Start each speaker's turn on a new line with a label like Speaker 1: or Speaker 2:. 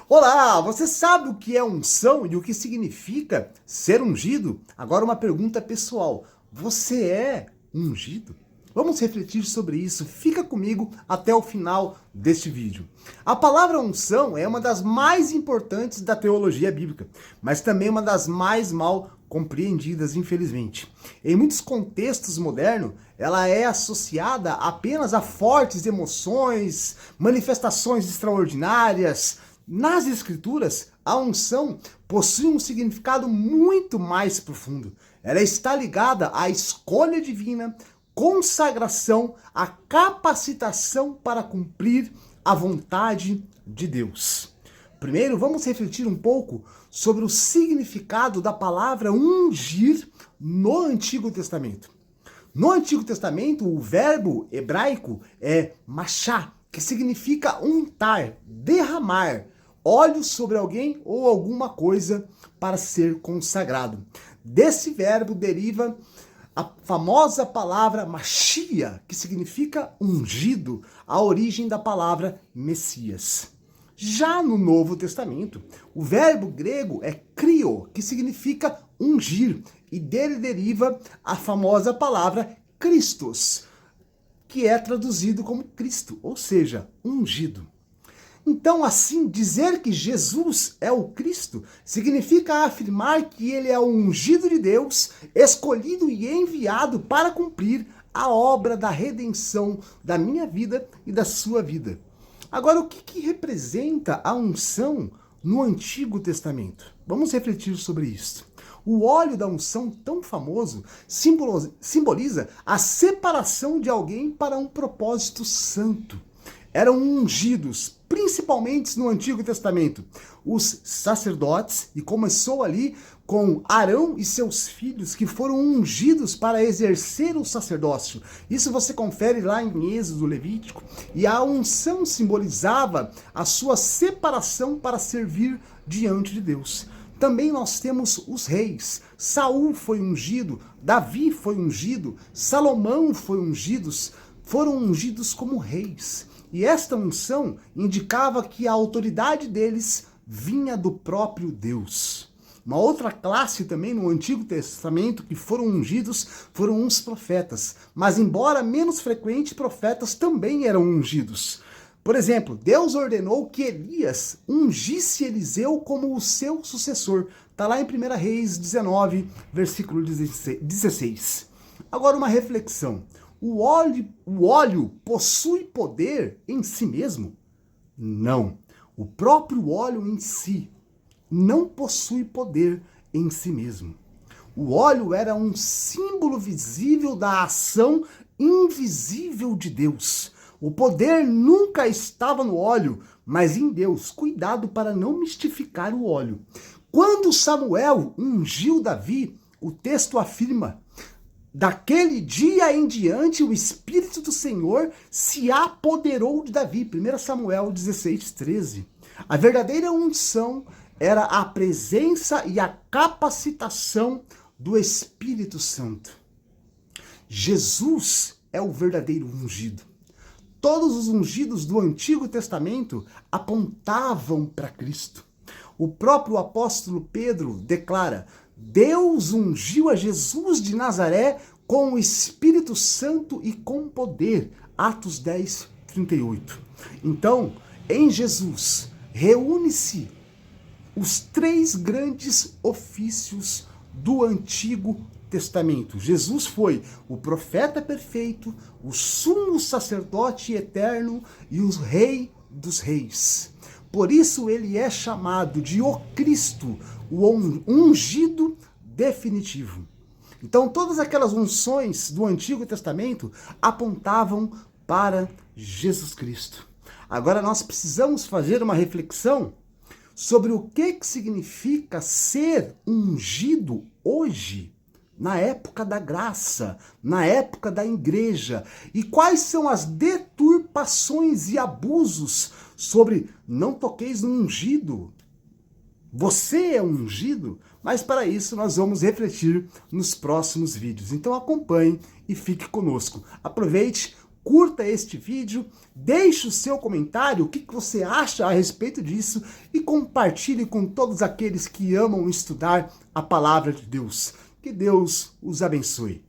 Speaker 1: Olá, você sabe o que é unção e o que significa ser ungido? Agora uma pergunta pessoal. Você é ungido? Vamos refletir sobre isso. Fica comigo até o final deste vídeo. A palavra unção é uma das mais importantes da teologia bíblica, mas também uma das mais mal compreendidas, infelizmente. Em muitos contextos modernos, ela é associada apenas a fortes emoções, manifestações extraordinárias. Nas Escrituras, a unção possui um significado muito mais profundo. Ela está ligada à escolha divina, consagração, à capacitação para cumprir a vontade de Deus. Primeiro, vamos refletir um pouco sobre o significado da palavra ungir no Antigo Testamento. No Antigo Testamento, o verbo hebraico é machá, que significa untar, derramar óleo sobre alguém ou alguma coisa para ser consagrado. Desse verbo deriva a famosa palavra Machia, que significa ungido, a origem da palavra Messias. Já no Novo Testamento, o verbo grego é krio, que significa ungir, e dele deriva a famosa palavra Christos, que é traduzido como Cristo, ou seja, ungido. Então, assim, dizer que Jesus é o Cristo significa afirmar que ele é o ungido de Deus, escolhido e enviado para cumprir a obra da redenção da minha vida e da sua vida. Agora, o que representa a unção no Antigo Testamento? Vamos refletir sobre isso. O óleo da unção tão famoso simboliza a separação de alguém para um propósito santo. Eram ungidos, principalmente no Antigo Testamento, os sacerdotes, e começou ali com Arão e seus filhos, que foram ungidos para exercer o sacerdócio. Isso você confere lá em Êxodo, Levítico, e a unção simbolizava a sua separação para servir diante de Deus. Também nós temos os reis. Saul foi ungido, Davi foi ungido, Salomão foram ungidos como reis. E esta unção indicava que a autoridade deles vinha do próprio Deus. Uma outra classe também no Antigo Testamento que foram ungidos foram os profetas. Mas embora menos frequente, profetas também eram ungidos. Por exemplo, Deus ordenou que Elias ungisse Eliseu como o seu sucessor. Está lá em 1 Reis 19, versículo 16. Agora uma reflexão. O óleo possui poder em si mesmo? Não. O próprio óleo em si não possui poder em si mesmo. O óleo era um símbolo visível da ação invisível de Deus. O poder nunca estava no óleo, mas em Deus. Cuidado para não mistificar o óleo. Quando Samuel ungiu Davi, o texto afirma: daquele dia em diante, o Espírito do Senhor se apoderou de Davi. 1 Samuel 16:13. A verdadeira unção era a presença e a capacitação do Espírito Santo. Jesus é o verdadeiro ungido. Todos os ungidos do Antigo Testamento apontavam para Cristo. O próprio apóstolo Pedro declara: Deus ungiu a Jesus de Nazaré com o Espírito Santo e com poder. Atos 10, 38. Então, em Jesus, reúne-se os três grandes ofícios do Antigo Testamento. Jesus foi o profeta perfeito, o sumo sacerdote eterno e o rei dos reis. Por isso ele é chamado de o Cristo, o ungido definitivo. Então todas aquelas unções do Antigo Testamento apontavam para Jesus Cristo. Agora nós precisamos fazer uma reflexão sobre o que significa ser ungido hoje, na época da graça, na época da igreja, e quais são as deturpações e abusos sobre não toqueis no ungido. Você é ungido? Mas para isso nós vamos refletir nos próximos vídeos. Então acompanhe e fique conosco. Aproveite, curta este vídeo, deixe o seu comentário, o que você acha a respeito disso e compartilhe com todos aqueles que amam estudar a palavra de Deus. Que Deus os abençoe.